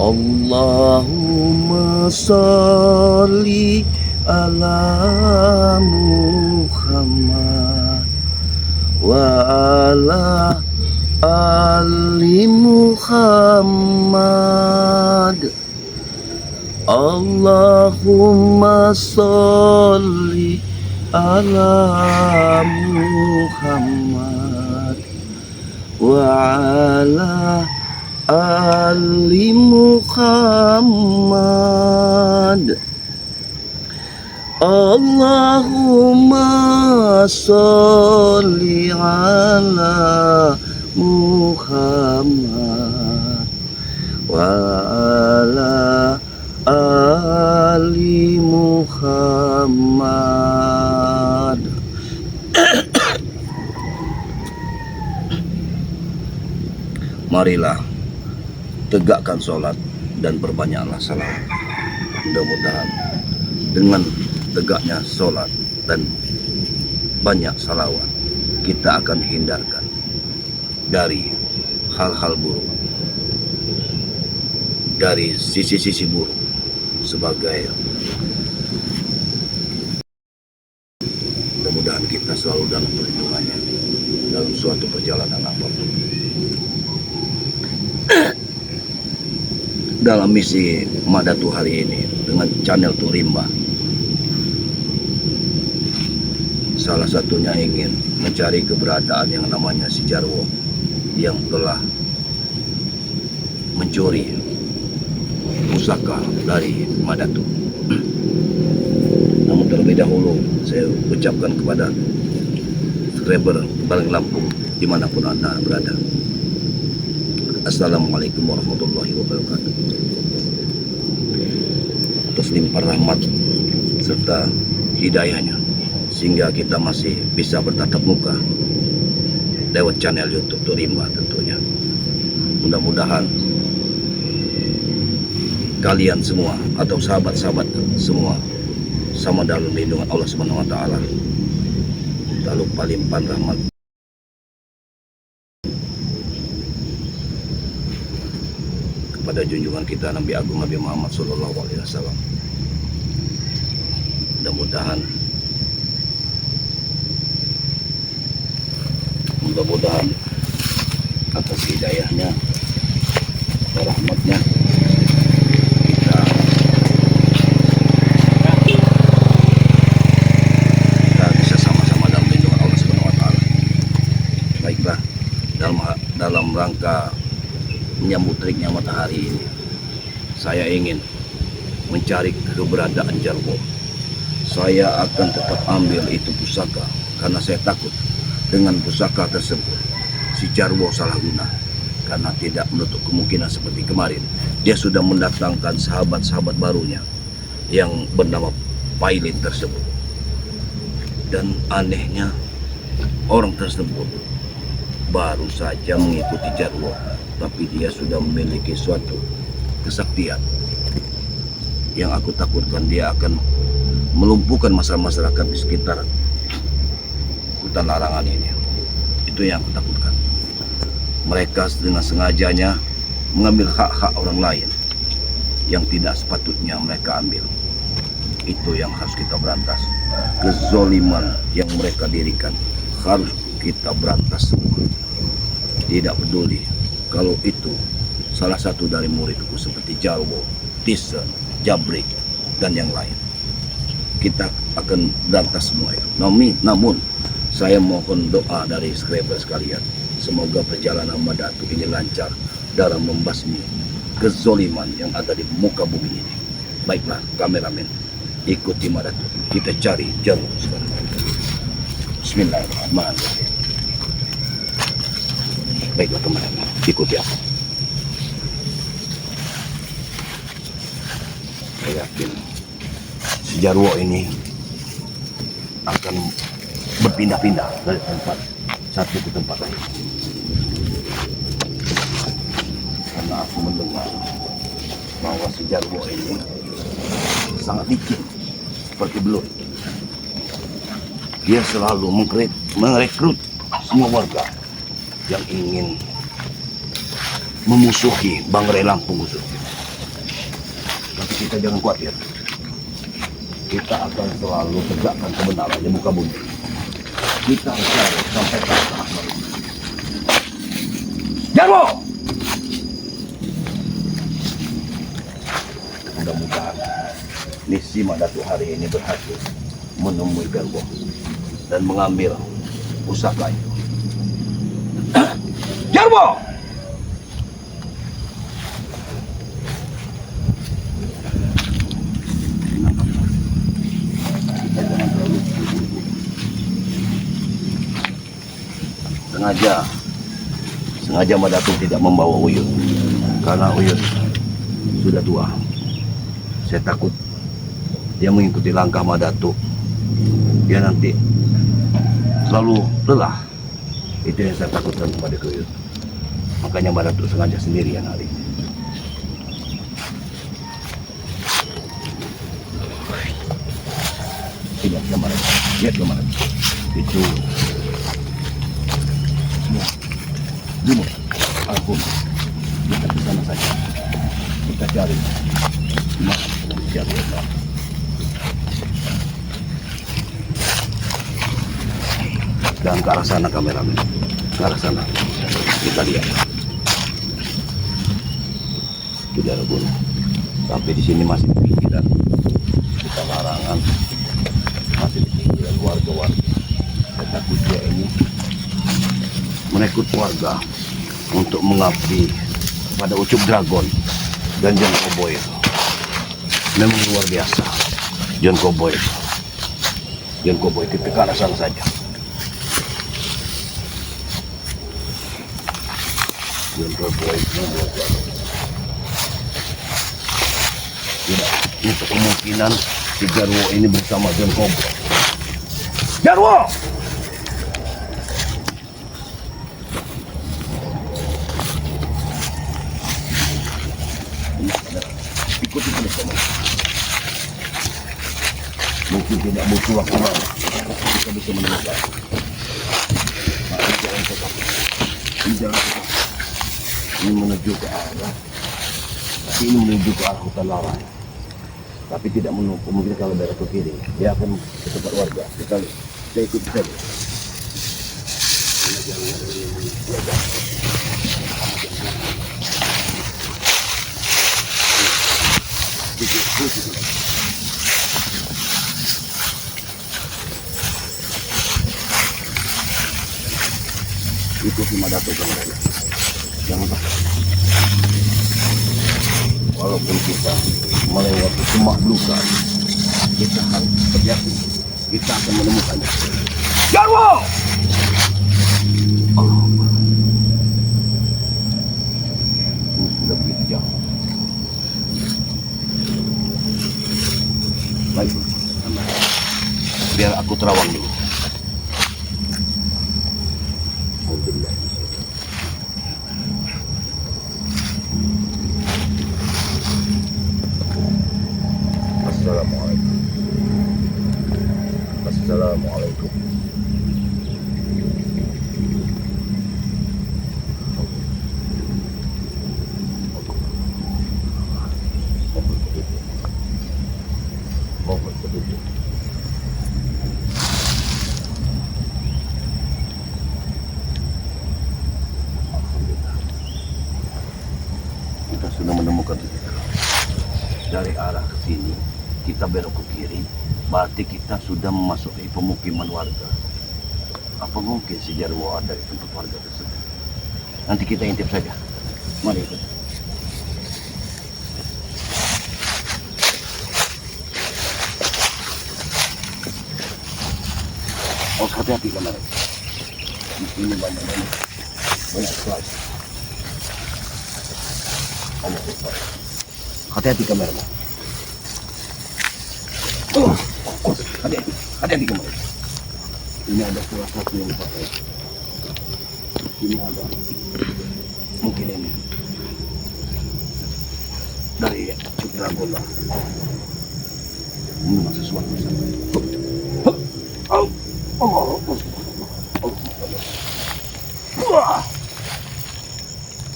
Allahumma sholli ala Muhammad wa ala ali Muhammad. Allahumma sholli ala Muhammad wa ala ali Muhammad. Allahumma sholli ala Muhammad wa ala ali Muhammad. Marilah tegakkan sholat dan perbanyaklah salawat. Mudah-mudahan dengan tegaknya sholat dan banyak salawat, kita akan hindarkan dari hal-hal buruk, dari sisi-sisi buruk, sebagai mudah-mudahan kita selalu dalam perlindungannya dalam suatu perjalanan apapun. Dalam misi Madatu hari ini dengan channel Turimba, salah satunya ingin mencari keberadaan yang namanya si Jarwo yang telah mencuri pusaka dari Madatu. Namun terlebih dahulu saya ucapkan kepada subscriber Baling Lampung dimanapun Anda berada, Assalamualaikum warahmatullahi wabarakatuh. Atas limpah rahmat serta hidayahnya sehingga kita masih bisa bertatap muka lewat channel YouTube Turimba tentunya. Mudah-mudahan kalian semua atau sahabat-sahabat semua sama dalam lindungan Allah Subhanahu wa taala. Tak lupa limpahan rahmat kepada junjungan kita Nabi Agung Nabi Muhammad SAW. Mudah-mudahan atas hidayahnya, rahmatnya, kita bisa sama-sama dalam lindungan Allah Subhanahu wa taala. Baiklah, dalam rangka menyambut teriknya matahari ini, saya ingin mencari keberadaan Jarwo. Saya akan tetap ambil itu pusaka karena saya takut dengan pusaka tersebut si Jarwo salah guna, karena tidak menutup kemungkinan seperti kemarin dia sudah mendatangkan sahabat-sahabat barunya yang bernama Pailin tersebut. Dan anehnya orang tersebut baru saja mengikuti Jarwo, tapi dia sudah memiliki suatu kesaktian yang aku takutkan dia akan melumpuhkan masyarakat di sekitar hutan larangan ini. Itu yang aku takutkan. Mereka dengan sengajanya mengambil hak-hak orang lain yang tidak sepatutnya mereka ambil. Itu yang harus kita berantas. Kezoliman yang mereka dirikan harus kita berantas semua. Tidak peduli kalau itu salah satu dari muridku seperti Jarwo, Tisen, Jabrik, dan yang lain. Kita akan berantas semua itu. Namun saya mohon doa dari subscriber sekalian, semoga perjalanan Madatu ini lancar dalam membasmi kezoliman yang ada di muka bumi ini. Baiklah kameramen, ikuti Madatu, kita cari Jarwo sekarang. Bismillahirrahmanirrahim. Baiklah kameramen, ikuti aku. Saya yakin si Jarwo ini akan berpindah-pindah dari tempat satu ke tempat lain, karena aku mendengar bahwa si Jarwo ini sangat licin seperti belut. Dia selalu merekrut semua warga yang ingin memusuhi Bangrai Lampung khususnya. Tapi kita jangan khawatir. Kita akan selalu tegakkan kebenaran di muka bumi. Kita selalu sampai ke atas. Jarwo! Mudah-mudahan misi Datuk hari ini berhasil menemui Jarwo dan mengambil pusaka itu. Jarwo! Sengaja Datuk tidak membawa Uyut karena Uyut sudah tua. Saya takut dia mengikuti langkah Datuk, dia nanti selalu lelah. Itu yang saya takutkan kepada Uyut. Makanya Datuk sengaja sendirian hari ini. Lihat gambar, lihat gambar itu. Dulu, aku kita ke sana saja. Kita cari siapa. Dan ke arah sana kameramen, ke arah sana. Kita lihat. Tidak ada guna. Tapi di sini masih pinggiran, kita larangan, masih di pinggiran warga-warga. Saya takut dia ini merekrut warga untuk mengabdi pada Ucup Dragon dan John Cowboy. Memang luar biasa John Cowboy. John Cowboy kita ke arah sana saja. John Cowboy luar biasa. Tidak untuk kemungkinan si Jarwo ini bersama John Cowboy. Jarwo! Ikuti bersama. Mungkin tidak butuh waktu lama kita bisa menemukan. Mari jangan tetap. Ini menuju ke arah. Tapi ini menuju ke arah hutan larangan. Tapi tidak menunggu. Mungkin kalau daerah ke kiri, dia akan ke tempat warga. Kita ikuti saja. Ikuti Datuk saja. Jangan takut. Walaupun kita melewati semak belukar, kita harus beryakin kita akan menemukannya. Jarwo! Ini sudah begitu jauh. Baik, biar aku terawang dulu. Assalamualaikum. Assalamualaikum. Mohon petunjuk. Alhamdulillah. Kita sudah menemukan titik. Dari arah ke sini kita belok ke kiri, berarti kita sudah memasuki pemukiman warga. Apa mungkin si Jarwo ada di tempat warga tersebut? Nanti kita intip saja. Mari ikut. Oh, hati-hati kamera. Di sini banyak sekali. Hati-hati kamera. Hati-hati kamera. Ini ada salah satu yang pakai. Ini ada mungkin ini dari Dragon lah. Ini masih sesuatu.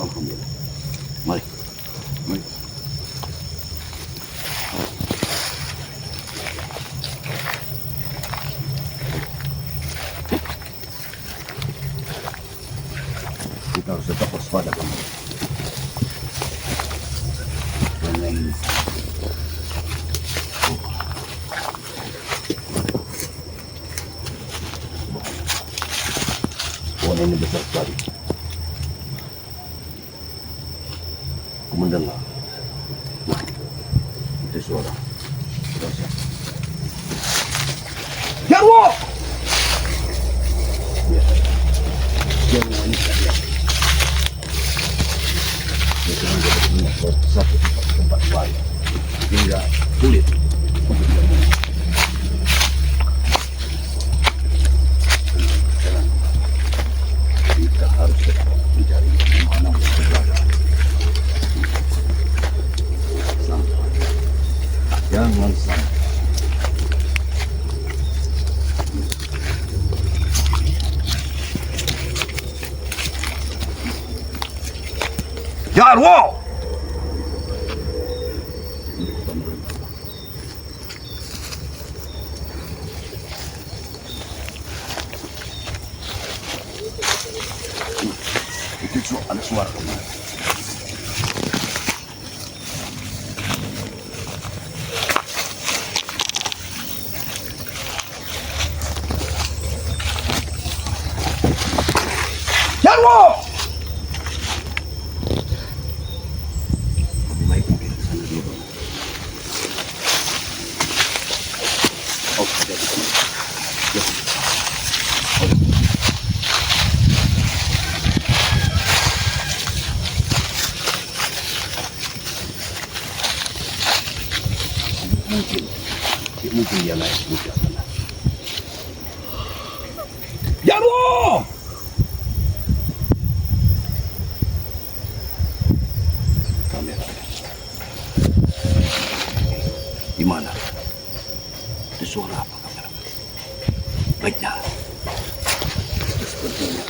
Alhamdulillah. Mari. ini. Pohon ini besar sekali. Aku mendengar. Nah, itu suara. Terasa. Jarwo! Ya. Jarwo ini saja. Dia sedang berada di satu tempat bahaya. Hingga sulit untuk dilakukan. Kita harus mencari mana berada. Sampai. Jangan sampai. Jarwo! Itu ada suara. Jarwo! Lebih baik mungkin ke sana dulu. Oh, jadi. Mungkin dia naik ke sana. Jarwo! Kamera. Di mana? Itu suara apa kamera? Baiknya. Sepertinya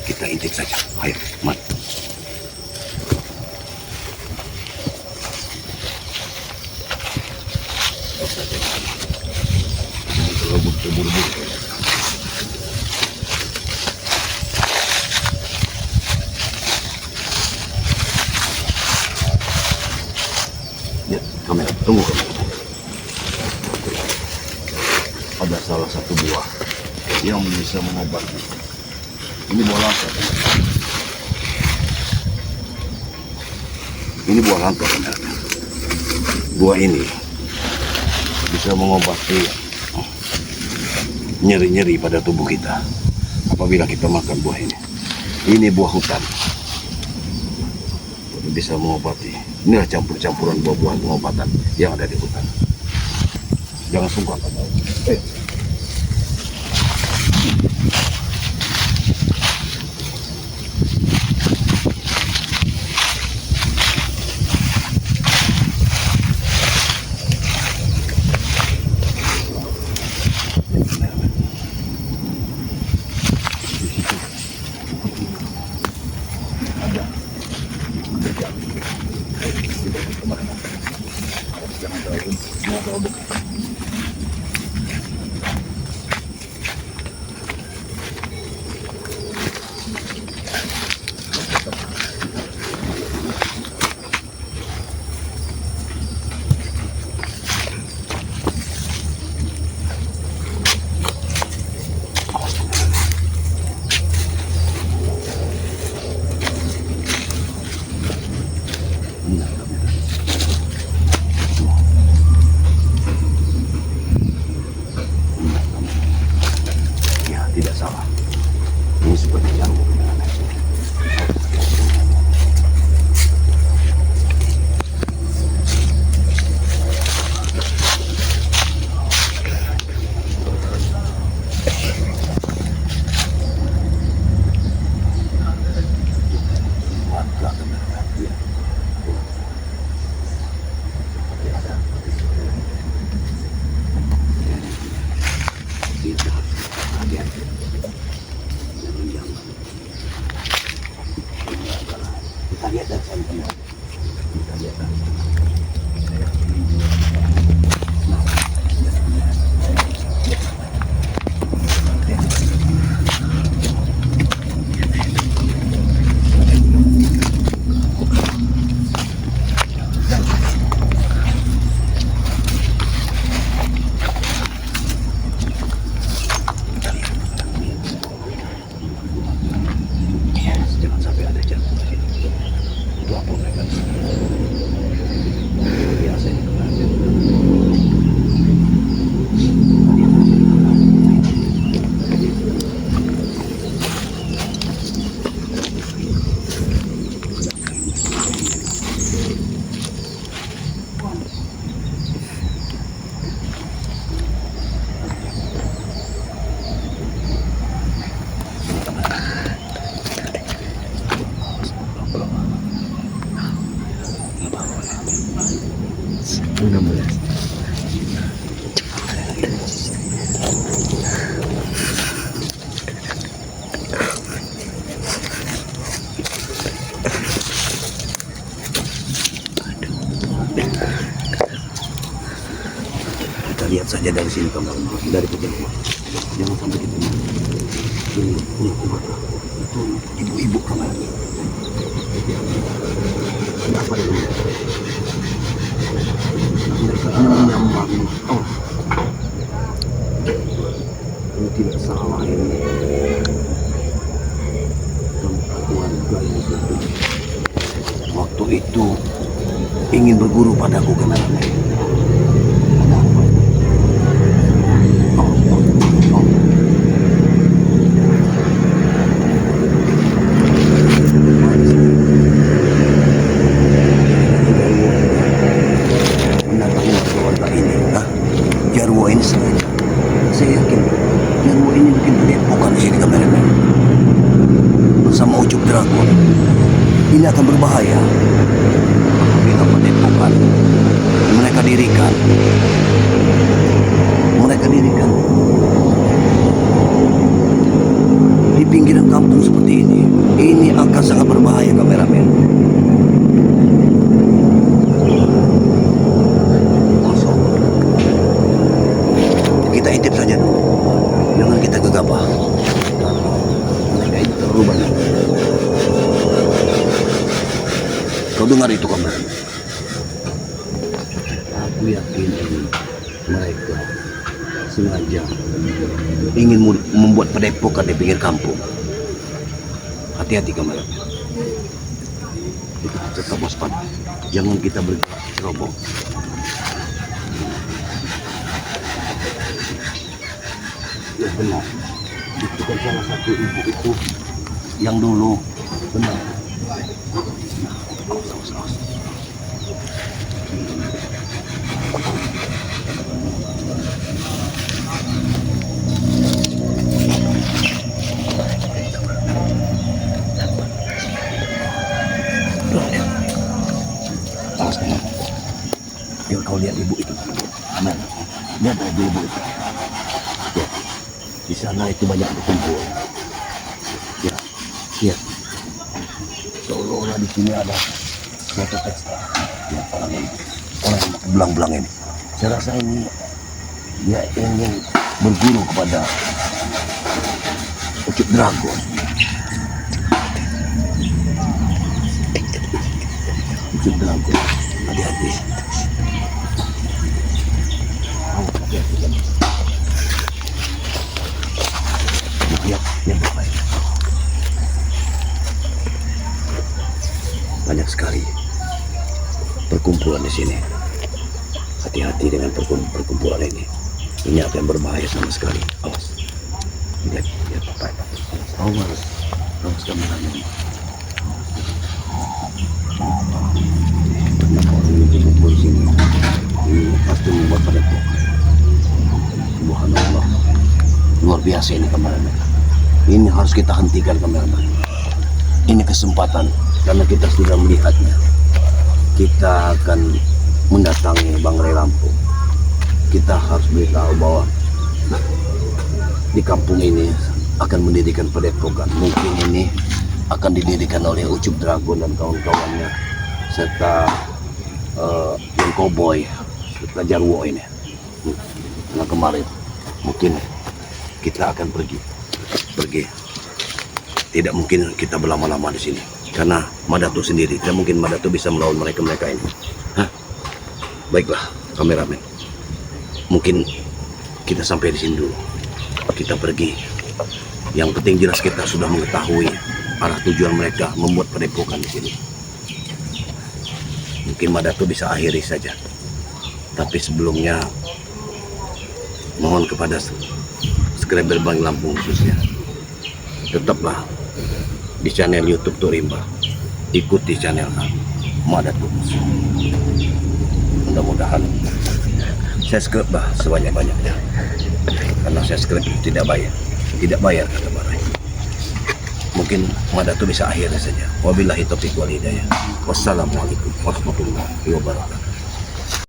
kita intip saja. Ayo, mari. Terburu-buru. Ya, kamera, tunggu. Ada salah satu buah yang bisa mengobati. Ini buah langka. Ini buah langka sebenarnya. Buah ini bisa mengobati nyeri-nyeri pada tubuh kita apabila kita makan buah ini. Ini buah hutan, bisa mengobati. Inilah campur-campuran buah-buahan pengobatan yang ada di hutan. Jangan sungkan. 16. Kita lihat saja dari sini teman, dari kejauhan. Jangan sampai kita ini itu ibu-ibu kamar. Ada apa ini? Mereka menyamar. Oh, ini tidak salah ini. Tempat warga yang itu waktu itu ingin berguru padaku karena ada apa? Jarwo ini sengaja. Saya yakin Jarwo ini bikin padepokan di sini kameramen. Bersama Ucup Dragon. Ini akan berbahaya apabila padepokan mereka dirikan di pinggiran kampung seperti ini. Ini akan sangat berbahaya kameramen. Kita intip saja dulu, jangan kita gegabah. Mereka itu terlalu banyak. Kau dengar itu kameramen? Aku yakin mereka sengaja ingin membuat padepokan di pinggir kampung. Hati-hati kameramen. Kita harus tetap waspada. Jangan kita bergerak ceroboh. Ya benar, itu kan salah satu ibu itu yang dulu. Benar. Awas. Awas teman. Biar kau lihat ibu itu. Aman. Lihat aja ibu itu. Ya. Di sana itu banyak berkumpul. Ya, lihat. Seolah-olah di sini ada suatu pesta. Ya, orang yang belang-belang ini. Saya rasa ini dia ingin berguru kepada Ucup Dragon. Ucup Dragon, hati-hati. Hati-hati. Lihat, baik. Banyak sekali perkumpulan di sini. Hati-hati dengan perkumpulan ini. Ini akan berbahaya sama sekali. Awas. Lihat baik. Awas kameranya. Kenapa orang ini berkumpul di sini? Ini pasti membuat padepokan. Subhanallah. Luar biasa ini kameramen. Ini harus kita hentikan kameramen. Ini kesempatan karena kita sudah melihatnya. Kita akan mendatangi Bangrai Lampung. Kita harus beritahu bahwa di kampung ini akan mendirikan padepokan. Mungkin ini akan didirikan oleh Ucup Dragon dan kawan-kawannya serta yang Cowboy serta Jarwo ini. Nah kemarin mungkin kita akan pergi. Tidak mungkin kita berlama-lama di sini karena Madatu sendiri. Tidak mungkin Madatu bisa melawan mereka ini. Baiklah kameramen. Mungkin kita sampai di sini dulu. Kita pergi. Yang penting jelas kita sudah mengetahui arah tujuan mereka membuat padepokan di sini. Mungkin Madatu bisa akhiri saja. Tapi sebelumnya mohon kepada subscriber Bang Lampung khususnya, tetaplah di channel YouTube Turimba, ikuti channel Madatu. Mudah-mudahan subscribe sebanyak-banyaknya, karena subscribe tidak bayar kata Barai. Mungkin Madatu bisa akhirnya saja. Wabillahi taufiq wal hidayah. Wassalamualaikum warahmatullahi wabarakatuh.